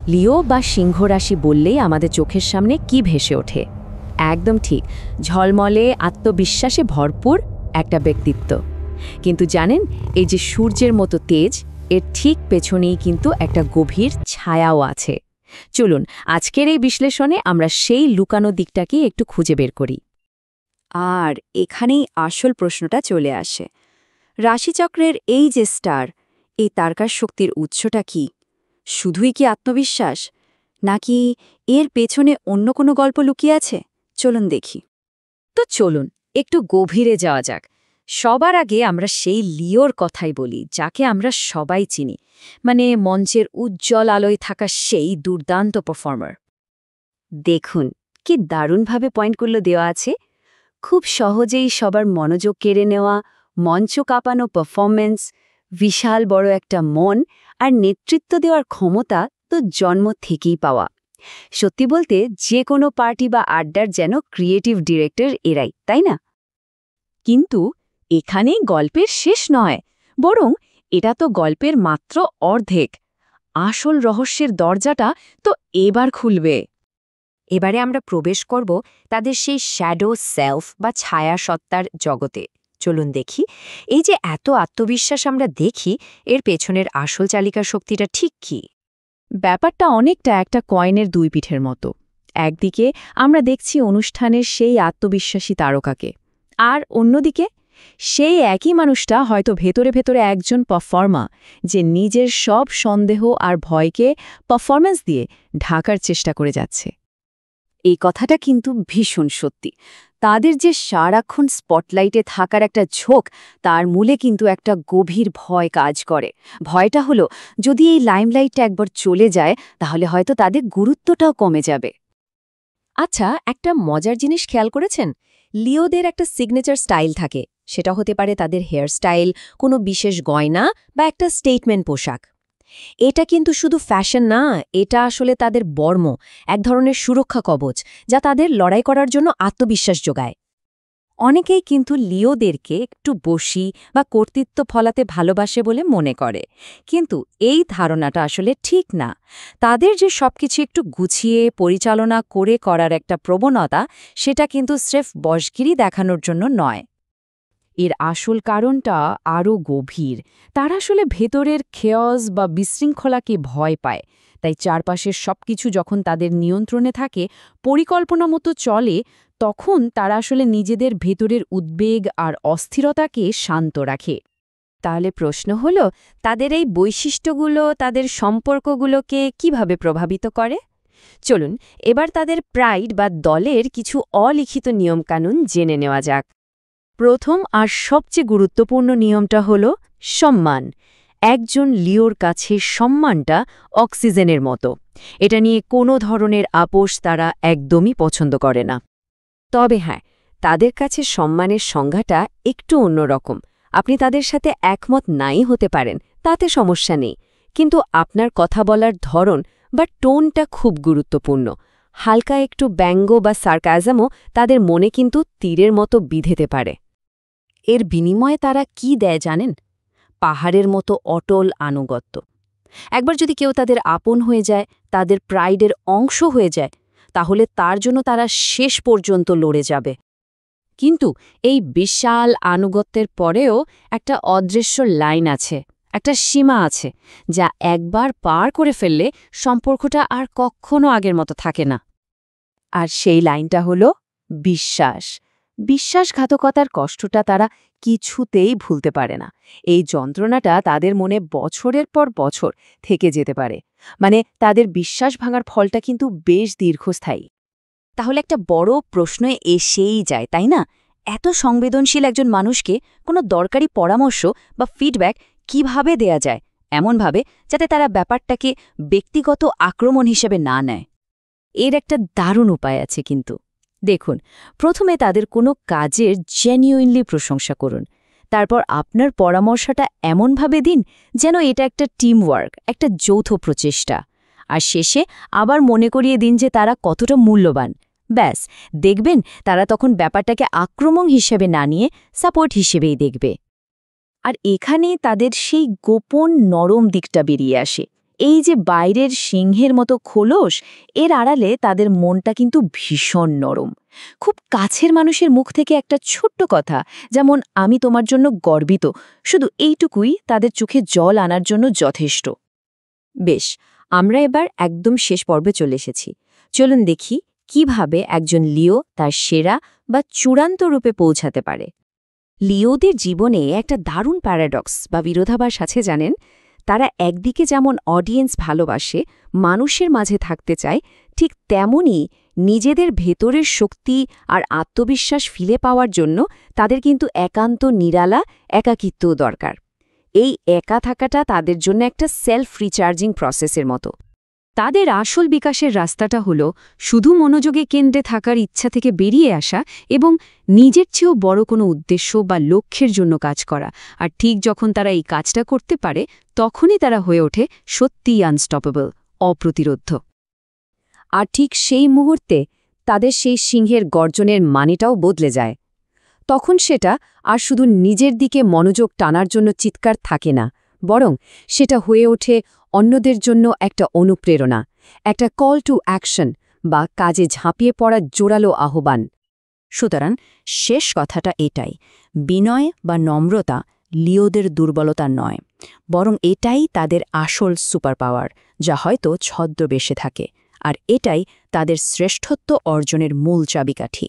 লিও বা সিংহ রাশি বললেই আমাদের চোখের সামনে কি ভেসে ওঠে? একদম ঠিক, ঝলমলে আত্মবিশ্বাসে ভরপুর একটা ব্যক্তিত্ব। কিন্তু জানেন, এই যে সূর্যের মতো তেজ, এর ঠিক পেছনেই কিন্তু একটা গভীর ছায়াও আছে। চলুন আজকের এই বিশ্লেষণে আমরা সেই লুকানো দিকটাকে একটু খুঁজে বের করি। আর এখানেই আসল প্রশ্নটা চলে আসে, রাশিচক্রের এই যে স্টার, এই তারকার শক্তির উৎসটা কি? শুধুই কি আত্মবিশ্বাস, নাকি এর পেছনে অন্য কোনো গল্প লুকিয়ে আছে? চলুন দেখি। তো চলুন একটু গভীরে যাওয়া যাক। সবার আগে আমরা সেই লিওর কথাই বলি, যাকে আমরা সবাই চিনি, মানে মঞ্চের উজ্জ্বল আলোয় থাকা সেই দুর্দান্ত পারফর্মার। দেখুন কি দারুণভাবে পয়েন্টগুলো দেওয়া আছে। খুব সহজেই সবার মনোযোগ কেড়ে নেওয়া, মঞ্চ কাঁপানো পারফরমেন্স, বিশাল বড় একটা মন আর নেতৃত্ব দেওয়ার ক্ষমতা তো জন্ম থেকেই পাওয়া। সত্যি বলতে যে কোনো পার্টি বা আড্ডার যেন ক্রিয়েটিভ ডিরেক্টর এরাই, তাই না? কিন্তু এখানেই গল্পের শেষ নয়, বরং এটা তো গল্পের মাত্র অর্ধেক। আসল রহস্যের দরজাটা তো এবার খুলবে। এবারে আমরা প্রবেশ করব তাদের সেই শ্যাডো সেলফ বা ছায়া সত্তার জগতে। চলুন দেখি, এই যে এত আত্মবিশ্বাস আমরা দেখি, এর পেছনের আসল চালিকা শক্তিটা ঠিক কী? ব্যাপারটা অনেকটা একটা কয়েনের দুই পিঠের মতো। একদিকে আমরা দেখছি অনুষ্ঠানের সেই আত্মবিশ্বাসী তারকাকে, আর অন্যদিকে সেই একই মানুষটা হয়তো ভেতরে ভেতরে একজন পারফর্মার, যে নিজের সব সন্দেহ আর ভয়কে পারফরম্যান্স দিয়ে ঢাকার চেষ্টা করে যাচ্ছে। এই কথাটা কিন্তু ভীষণ সত্যি। তাদের যে সারাক্ষণ স্পটলাইটে থাকার একটা ঝোঁক, তার মূলে কিন্তু একটা গভীর ভয় কাজ করে। ভয়টা হলো, যদি এই লাইমলাইটটা একবার চলে যায়, তাহলে হয়তো তাদের গুরুত্বটাও কমে যাবে। আচ্ছা, একটা মজার জিনিস খেয়াল করেছেন? লিওদের একটা সিগনেচার স্টাইল থাকে। সেটা হতে পারে তাদের হেয়ার স্টাইল, কোনো বিশেষ গয়না বা একটা স্টেটমেন্ট পোশাক। এটা কিন্তু শুধু ফ্যাশন না, এটা আসলে তাদের বর্ম, এক ধরনের সুরক্ষা কবচ, যা তাদের লড়াই করার জন্য আত্মবিশ্বাস যোগায়। অনেকেই কিন্তু লিওদেরকে একটু বশী বা কর্তৃত্ব ফলাতে ভালোবাসে বলে মনে করে, কিন্তু এই ধারণাটা আসলে ঠিক না। তাদের যে সবকিছু একটু গুছিয়ে পরিচালনা করে করার একটা প্রবণতা, সেটা কিন্তু স্রেফ বশগিরি দেখানোর জন্য নয়। এর আসল কারণটা আরও গভীর। তারা আসলে ভেতরের খেয়স বা বিশৃঙ্খলাকে ভয় পায়। তাই চারপাশের সবকিছু যখন তাদের নিয়ন্ত্রণে থাকে, পরিকল্পনা মতো চলে, তখন তারা আসলে নিজেদের ভেতরের উদ্বেগ আর অস্থিরতাকে শান্ত রাখে। তাহলে প্রশ্ন হলো, তাদের এই বৈশিষ্ট্যগুলো তাদের সম্পর্কগুলোকে কিভাবে প্রভাবিত করে? চলুন এবার তাদের প্রাইড বা দলের কিছু অলিখিত নিয়মকানুন জেনে নেওয়া যাক। প্রথম আর সবচেয়ে গুরুত্বপূর্ণ নিয়মটা হল সম্মান। একজন লিওর কাছে সম্মানটা অক্সিজেনের মতো। এটা নিয়ে কোনো ধরনের আপোষ তারা একদমই পছন্দ করে না। তবে হ্যাঁ, তাদের কাছে সম্মানের সংজ্ঞাটা একটু অন্যরকম। আপনি তাদের সাথে একমত নাই হতে পারেন, তাতে সমস্যা নেই, কিন্তু আপনার কথা বলার ধরন বা টোনটা খুব গুরুত্বপূর্ণ। হালকা একটু ব্যঙ্গ বা সার্কাজমও তাদের মনে কিন্তু তীরের মতো বিঁধেতে পারে। এর বিনিময়ে তারা কি দেয় জানেন? পাহাড়ের মতো অটল আনুগত্য। একবার যদি কেউ তাদের আপন হয়ে যায়, তাদের প্রাইডের অংশ হয়ে যায়, তাহলে তার জন্য তারা শেষ পর্যন্ত লড়ে যাবে। কিন্তু এই বিশাল আনুগত্যের পরেও একটা অদৃশ্য লাইন আছে, একটা সীমা আছে, যা একবার পার করে ফেললে সম্পর্কটা আর কখনো আগের মতো থাকে না। আর সেই লাইনটা হলো বিশ্বাস। বিশ্বাসঘাতকতার কষ্টটা তারা কিছুতেই ভুলতে পারে না। এই যন্ত্রণাটা তাদের মনে বছরের পর বছর থেকে যেতে পারে। মানে তাদের বিশ্বাস ভাঙার ফলটা কিন্তু বেশ দীর্ঘস্থায়ী। তাহলে একটা বড় প্রশ্ন এসেই যায়, তাই না? এত সংবেদনশীল একজন মানুষকে কোনো দরকারি পরামর্শ বা ফিডব্যাক কিভাবে দেয়া যায়, এমনভাবে যাতে তারা ব্যাপারটাকে ব্যক্তিগত আক্রমণ হিসেবে না নেয়? এর একটা দারুণ উপায় আছে কিন্তু। দেখুন, প্রথমে তাদের কোনো কাজের জেনুইনলি প্রশংসা করুন। তারপর আপনার পরামর্শটা এমনভাবে দিন যেন এটা একটা টিম ওয়ার্ক, একটা যৌথ প্রচেষ্টা। আর শেষে আবার মনে করিয়ে দিন যে তারা কতটা মূল্যবান। ব্যাস, দেখবেন তারা তখন ব্যাপারটাকে আক্রমণ হিসেবে না নিয়ে সাপোর্ট হিসেবেই দেখবে। আর এখানে তাদের সেই গোপন নরম দিকটা বেরিয়ে আসে। এই যে বাইরের সিংহের মতো খোলস, এর আড়ালে তাদের মনটা কিন্তু ভীষণ নরম। খুব কাছের মানুষের মুখ থেকে একটা ছোট্ট কথা, যেমন আমি তোমার জন্য গর্বিত, শুধু এইটুকুই তাদের চোখে জল আনার জন্য যথেষ্ট। বেশ, আমরা এবার একদম শেষ পর্বে চলে এসেছি। চলুন দেখি কিভাবে একজন লিও তার সেরা বা চূড়ান্ত রূপে পৌঁছাতে পারে। লিওদের জীবনে একটা দারুণ প্যারাডক্স বা বিরোধাভাস আছে জানেন। তারা একদিকে যেমন অডিয়েন্স ভালোবাসে, মানুষের মাঝে থাকতে চায়, ঠিক তেমনই নিজেদের ভেতরের শক্তি আর আত্মবিশ্বাস ফিরে পাওয়ার জন্য তাদের কিন্তু একান্ত নিরালা একাকিত্বও দরকার। এই একা থাকাটা তাদের জন্য একটা সেলফ রিচার্জিং প্রসেসের মতো। তাদের আসল বিকাশের রাস্তাটা হলো শুধু মনোযোগে কেন্দ্রে থাকার ইচ্ছা থেকে বেরিয়ে আসা এবং নিজের চেয়েও বড় কোনো উদ্দেশ্য বা লক্ষ্যের জন্য কাজ করা। আর ঠিক যখন তারা এই কাজটা করতে পারে, তখনই তারা হয়ে ওঠে সত্যিই আনস্টপেবল, অপ্রতিরোধ্য। আর ঠিক সেই মুহূর্তে তাদের সেই সিংহের গর্জনের মানেটাও বদলে যায়। তখন সেটা আর শুধু নিজের দিকে মনোযোগ টানার জন্য চিৎকার থাকে না, বরং সেটা হয়ে ওঠে অন্যদের জন্য একটা অনুপ্রেরণা, একটা কল টু অ্যাকশন বা কাজে ঝাঁপিয়ে পড়ার জোরালো আহ্বান। সুতরাং শেষ কথাটা এটাই, বিনয় বা নম্রতা লিওদের দুর্বলতা নয়, বরং এটাই তাদের আসল সুপার পাওয়ার, যা হয়তো ছদ্মবেশে থাকে। আর এটাই তাদের শ্রেষ্ঠত্ব অর্জনের মূল চাবিকাঠি।